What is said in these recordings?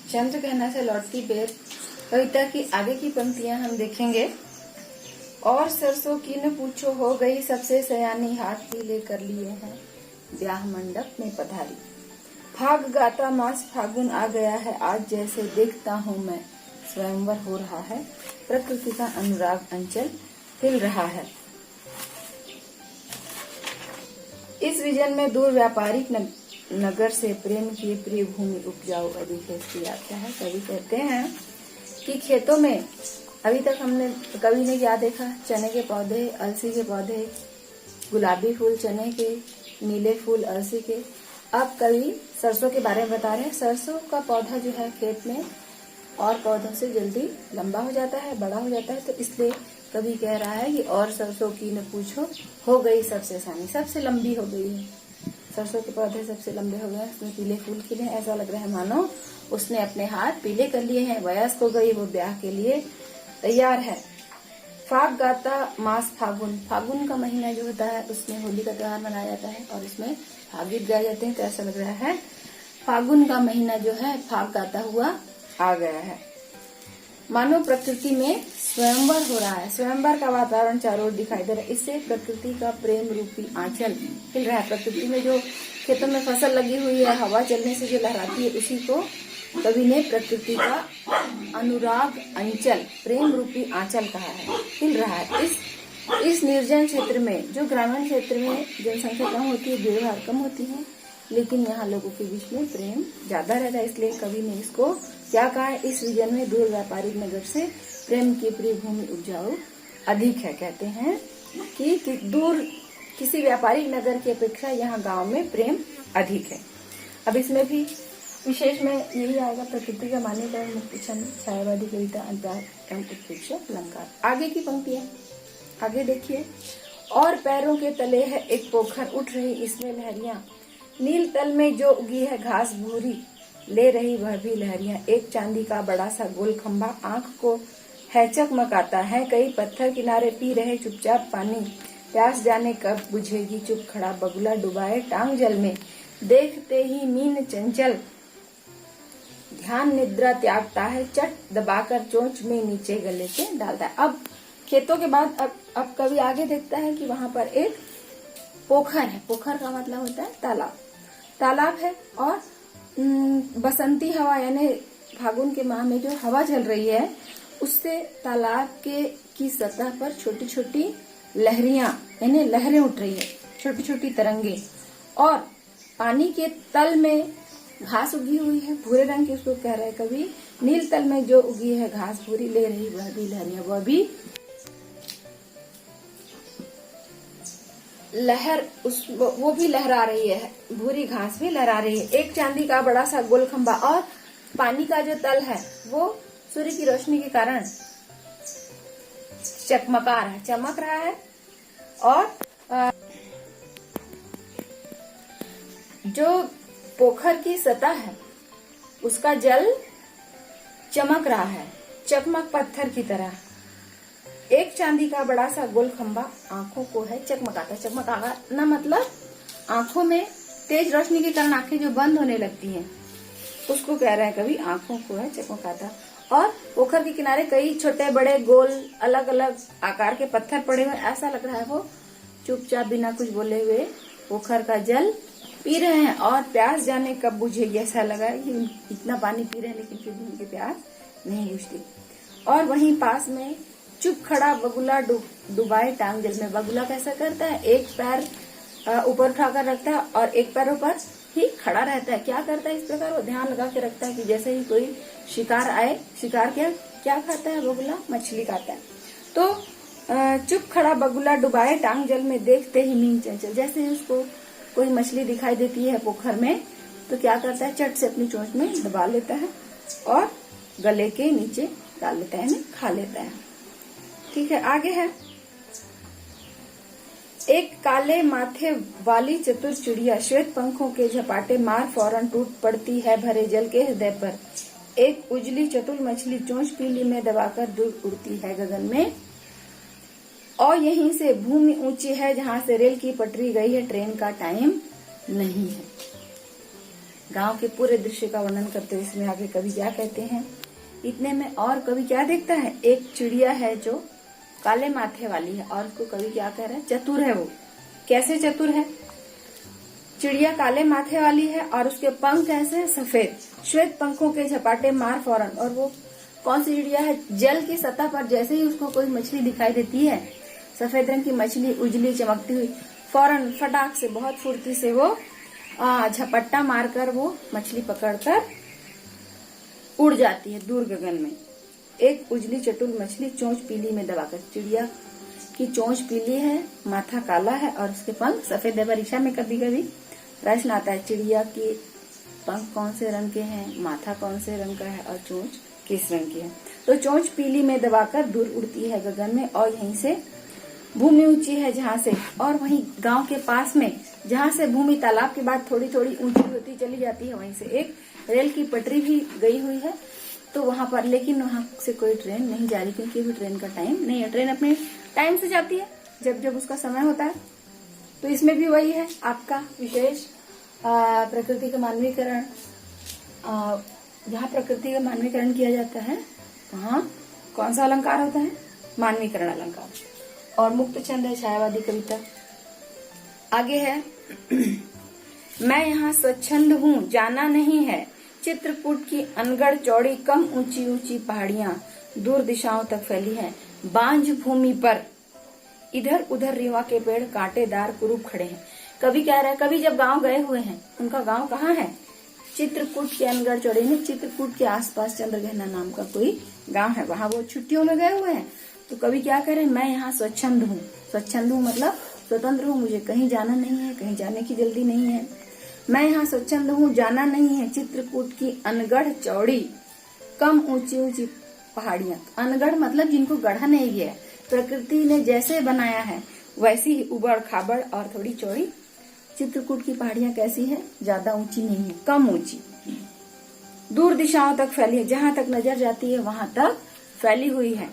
चंद्रघना से लौटती बेर कविता की आगे की पंक्तियां हम देखेंगे। और सरसों की न पूछो, हो गई सबसे सयानी, हाथ पीले कर लिए हैं ब्याह मंडप में पधारी। फाग गाता मास फागुन आ गया है, आज जैसे देखता हूँ मैं स्वयंवर हो रहा है, प्रकृति का अनुराग अंचल हिल रहा है। इस विजन में दूर व्यापारिक नगर से प्रेम की प्रिय भूमि उपजाऊ अधिक है। इसकी व्याख्या है। कवि कहते हैं कि खेतों में अभी तक कवि ने क्या देखा, चने के पौधे, अलसी के पौधे, गुलाबी फूल चने के, नीले फूल अलसी के। अब कवि सरसों के बारे में बता रहे हैं। सरसों का पौधा जो है खेत में और पौधों से जल्दी लंबा हो जाता है, बड़ा हो जाता है, तो इसलिए कवि कह रहा है कि और सरसों की न पूछो, हो गई सबसे आसानी, सबसे लंबी हो गई है। सरसों के पौधे सबसे लंबे हो गए, उसमें पीले फूल खिले, ऐसा लग रहा है मानो उसने अपने हाथ पीले कर लिए हैं, वयस्क हो गई, वो ब्याह के लिए तैयार है। फाग गाता मास फागुन, फागुन का महीना जो होता है उसमें होली का त्योहार मनाया जाता है और उसमें फाग गीत गाए जाते हैं। तो ऐसा लग रहा है फागुन का महीना जो है फाग गाता हुआ आ गया है, मानो प्रकृति में स्वयंवर हो रहा है। स्वयंवर का वातावरण चारों ओर दिखाई दे रहा है। इससे प्रकृति का प्रेम रूपी आंचल हिल रहा है। प्रकृति में जो खेतों में फसल लगी हुई है, हवा चलने से जो लहराती है, उसी को कवि ने प्रकृति का अनुराग अंचल, प्रेम रूपी आंचल कहा है, हिल रहा है। इस निर्जन क्षेत्र में, जो ग्रामीण क्षेत्र में जनसंख्या कम होती है, भीड़ भाड़ कम होती है, लेकिन यहाँ लोगों के बीच में प्रेम ज्यादा रहता है, इसलिए कवि ने इसको क्या कहा है, इस विजन में दूर व्यापारिक नगर से प्रेम की प्रिय भूमि उपजाऊ अधिक है। कहते हैं कि दूर किसी व्यापारिक नगर की अपेक्षा यहाँ गांव में प्रेम अधिक है। अब इसमें भी विशेष में यही आएगा, प्रकृति का मान्यकरण, मुक्ति छंद, छायावादी कविता, अंतराल एवं उत्प्रेक्ष अलंकार। आगे की पंक्तियां आगे देखिए। और पैरों के तले है एक पोखर, उठ रही इसमें लहरियां, नील तल में जो उगी है घास भूरी, ले रही वह भी लहरियां। एक चांदी का बड़ा सा गोल खंभा आंख को है चकमकाता है, कई पत्थर किनारे पी रहे चुपचाप पानी, प्यास जाने कब बुझेगी, चुप खड़ा बगुला डुबाए टांग जल में, देखते ही मीन चंचल ध्यान निद्रा त्यागता है, चट दबाकर चोंच में नीचे गले के डालता है। अब खेतों के बाद अब कवि आगे देखता है कि वहां पर एक पोखर है। पोखर का मतलब होता है तालाब। तालाब है और बसंती हवा यानी फागुन के माह में जो हवा चल रही है, उससे तालाब की सतह पर छोटी छोटी लहरियां यानी लहरें उठ रही है, छोटी छोटी तरंगे, और पानी के तल में घास उगी हुई है भूरे रंग की, उसको कह रहा है कवि नील तल में जो उगी है घास भूरी, ले रही वह भी लहरियां, वह भी वो भी लहरा रही है, भूरी घास भी लहरा रही है। एक चांदी का बड़ा सा गोल खंभा, और पानी का जो तल है वो सूर्य की रोशनी के कारण चकमका रहा है, चमक रहा है, और जो पोखर की सतह है उसका जल चमक रहा है, चकमक पत्थर की तरह। एक चांदी का बड़ा सा गोल खंभा आंखों को है चकमकाता। चकमकाना मतलब आंखों में तेज रोशनी के कारण आंखें जो बंद होने लगती हैं, उसको कह रहे हैं कवि आंखों को है चकमकाता। और पोखर के किनारे कई छोटे बड़े गोल अलग अलग आकार के पत्थर पड़े हुए, ऐसा लग रहा है वो चुपचाप बिना कुछ बोले हुए पोखर का जल पी रहे हैं, और प्यास जाने कब बुझेगी, ऐसा लगा है कि इतना पानी पी रहे हैं लेकिन फिर भी उनकी प्यास नहीं बुझती। और वहीं पास में चुप खड़ा बगुला डुबाए टांग जल में। बगुला कैसा करता है, एक पैर ऊपर उठाकर रखता है और एक पैरों पर ही खड़ा रहता है। क्या करता है इस प्रकार, वो ध्यान लगा के रखता है कि जैसे ही कोई शिकार आए, शिकार क्या खाता है बगुला, मछली खाता है। तो चुप खड़ा बगुला डुबाए टांग जल में, देखते ही मीन चंचल, जैसे ही उसको कोई मछली दिखाई देती है पोखर में, तो क्या करता है, चट से अपनी चोंच में दबा लेता है और गले के नीचे डाल लेता है, खा लेता है। ठीक है, आगे है। एक काले माथे वाली चतुर चिड़िया, श्वेत पंखों के झपाटे मार फौरन टूट पड़ती है भरे जल के हृदय पर। एक उजली चतुर मछली चोंच पीली में दबाकर दूर उड़ती है गगन में, और यहीं से भूमि ऊंची है जहां से रेल की पटरी गई है, ट्रेन का टाइम नहीं है। गांव के पूरे दृश्य का वर्णन करते हुए इसमें आगे कवि क्या कहते हैं। इतने में और कवि क्या देखता है, एक चिड़िया है जो काले माथे वाली है और उसको कवि क्या कह रहा है, चतुर है। वो कैसे चतुर है, चिड़िया काले माथे वाली है और उसके पंख कैसे हैं, सफेद, श्वेत पंखों के झपाटे मार फौरन। और वो कौन सी चिड़िया है, जल की सतह पर जैसे ही उसको कोई मछली दिखाई देती है, सफेद रंग की मछली उजली चमकती हुई, फौरन फटाक से बहुत फुर्ती से वो झपट्टा मारकर वो मछली पकड़कर उड़ जाती है दूर गगन में। एक उजली चटुल मछली चोंच पीली में दबाकर, चिड़िया की चोंच पीली है, माथा काला है और उसके पंख सफेद है। परीक्षा में कभी कभी प्रश्न आता है, चिड़िया के पंख कौन से रंग के हैं, माथा कौन से रंग का है और चोंच किस रंग की है। तो चोंच पीली में दबाकर दूर उड़ती है गगन में और यहीं से भूमि ऊंची है जहाँ से, और वहीं गांव के पास में जहाँ से भूमि तालाब के बाद थोड़ी थोड़ी ऊंची होती चली जाती है, वहीं से एक रेल की पटरी भी गई हुई है। तो वहां पर, लेकिन वहां से कोई ट्रेन नहीं जा रही क्योंकि अभी ट्रेन का टाइम नहीं है। ट्रेन अपने टाइम से जाती है जब जब उसका समय होता है। तो इसमें भी वही है आपका विशेष प्रकृति का मानवीकरण। जहाँ प्रकृति का मानवीकरण किया जाता है वहाँ कौन सा अलंकार होता है, मानवीकरण अलंकार। और मुक्त छंद है, छायावादी कविता। आगे है मैं यहाँ स्वच्छंद हूँ, जाना नहीं है चित्रकूट की अनगढ़ चौड़ी, कम ऊंची ऊंची पहाड़ियां दूर दिशाओं तक फैली हैं। बांझ भूमि पर इधर उधर रीवा के पेड़ कांटेदार कुरूप खड़े हैं। कवि कह रहा है, कवि जब गांव गए हुए हैं, उनका गांव कहाँ है, चित्रकूट के अनगढ़ चौड़ी में, चित्रकूट के आसपास चंद्रगहना नाम का कोई गांव है, वहां वो छुट्टियों में गए हुए हैं। तो कवि क्या कह रहे हैं, मैं यहाँ स्वच्छंद हूँ। स्वच्छंद हूँ मतलब स्वतंत्र हूँ, मुझे कहीं जाना नहीं है, कहीं जाने की जल्दी नहीं है। मैं यहाँ स्वच्छंद हूँ, जाना नहीं है चित्रकूट की अनगढ़ चौड़ी, कम ऊंची ऊंची पहाड़ियां। अनगढ़ मतलब जिनको गढ़ा नहीं गया, प्रकृति ने जैसे बनाया है वैसी ही उबड़ खाबड़ और थोड़ी चौड़ी। चित्रकूट की पहाड़ियां कैसी है, ज्यादा ऊंची नहीं है, कम ऊंची, दूर दिशाओं तक फैली है, जहां तक नजर जाती है वहां तक फैली हुई है।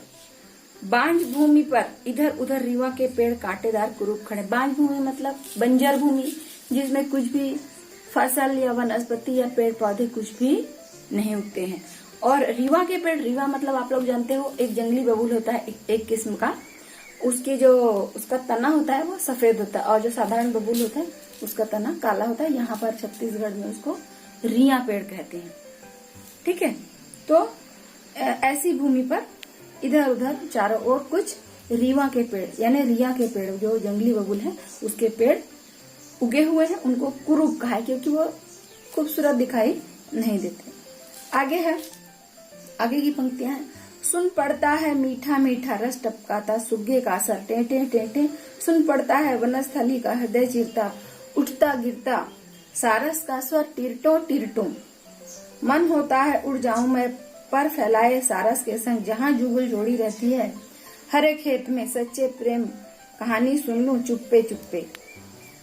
बांझ भूमि पर इधर उधर रीवा के पेड़ कांटेदार कुरूप खड़े। बांझ भूमि मतलब बंजर भूमि, जिसमें कुछ भी फसल या वनस्पति या पेड़ पौधे कुछ भी नहीं उगते हैं। और रीवा के पेड़, रीवा मतलब आप लोग जानते हो एक जंगली बबूल होता है एक किस्म का, उसकी जो उसका तना होता है वो सफेद होता है और जो साधारण बबूल होता है उसका तना काला होता है। यहाँ पर छत्तीसगढ़ में उसको रिया पेड़ कहते हैं। ठीक है, तो ऐसी भूमि पर इधर उधर चारों ओर कुछ रीवा के पेड़ यानी रिया के पेड़, जो जंगली बबूल है उसके पेड़ उगे हुए हैं, उनको कुरूप कहा है क्योंकि वो खूबसूरत दिखाई नहीं देते। आगे है, आगे की पंक्तियां हैं, सुन पड़ता है मीठा मीठा रस टपकाता सुग्गे का असर, टेंटे टेंटे सुन पड़ता है वनस्थली का हृदय चीरता, उठता गिरता सारस का स्वर टिरटो टिरटो, मन होता है उड़ जाऊं मैं पर फैलाए सारस के संग, जहां जुगल जोड़ी रहती है हरे खेत में, सच्चे प्रेम कहानी सुन लूं चुप्पे चुप्पे।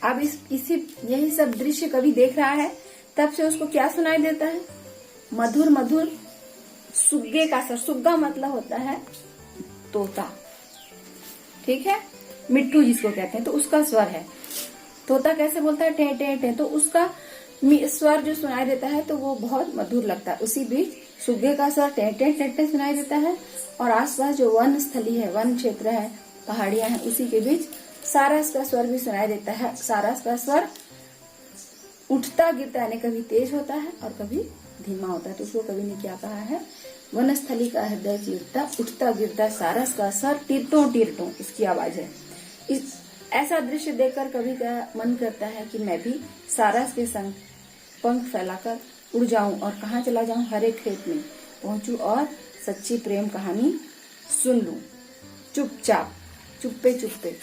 अब यही सब दृश्य कवि देख रहा है, तब से उसको क्या सुनाई देता है, मधुर मधुर सुग्गे का स्वर। सुग्गा मतलब होता है तोता, ठीक है, मिट्टू जिसको कहते हैं, तो उसका स्वर है। तोता कैसे बोलता है, टे टे टे, तो उसका स्वर जो सुनाई देता है तो वो बहुत मधुर लगता है। उसी बीच सुग्गे का स्वर टे टे टे टे सुनाई देता है और आसपास जो वन स्थली है, वन क्षेत्र है, पहाड़ियां हैं, उसी के बीच सारस का स्वर भी सुनाई देता है। सारस का स्वर उठता गिरता यानी कभी तेज होता है और कभी धीमा होता है। तो उसको कवि ने क्या कहा है, वनस्थली का हृदय चीरता उठता गिरता सारस का स्वर टिरटो टिरटो, इसकी आवाज है। ऐसा दृश्य देखकर कवि का मन करता है कि मैं भी सारस के संग पंख फैलाकर उड़ जाऊं और कहाँ चला जाऊं, हरे खेत में पहुंचूं और सच्ची प्रेम कहानी सुन लूं चुपचाप, चुप्पे चुप्पे।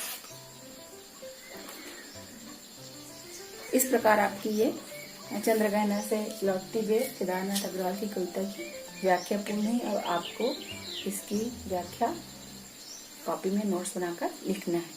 इस प्रकार आपकी ये चंद्रगहना से लौटती हुए केदारनाथ अग्रवाल की कविता की व्याख्या पूर्ण है और आपको इसकी व्याख्या कॉपी में नोट्स बनाकर लिखना है।